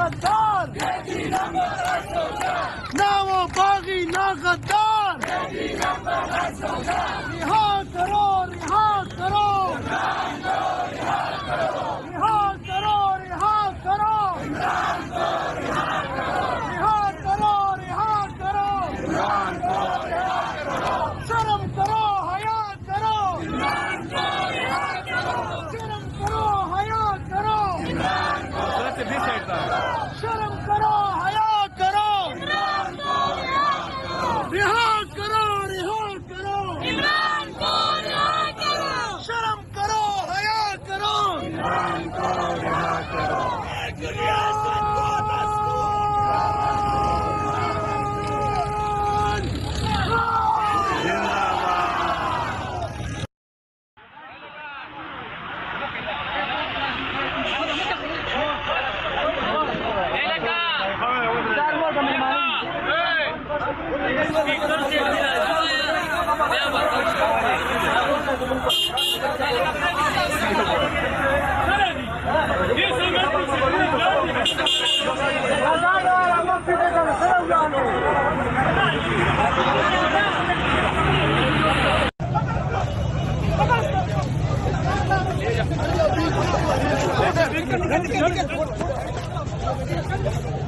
गद्दार, ना वो बागी ना गद्दार। रिहा करो, रिहा करो, रिहा करो, रिहा करो, रिहा करो, रिहा करो, शर्म करो, हया करो, शर्म करो, हया करो, शर्म करो, हया करो, रिहा करो, रिहा करो, शर्म करो, हया करो, Look at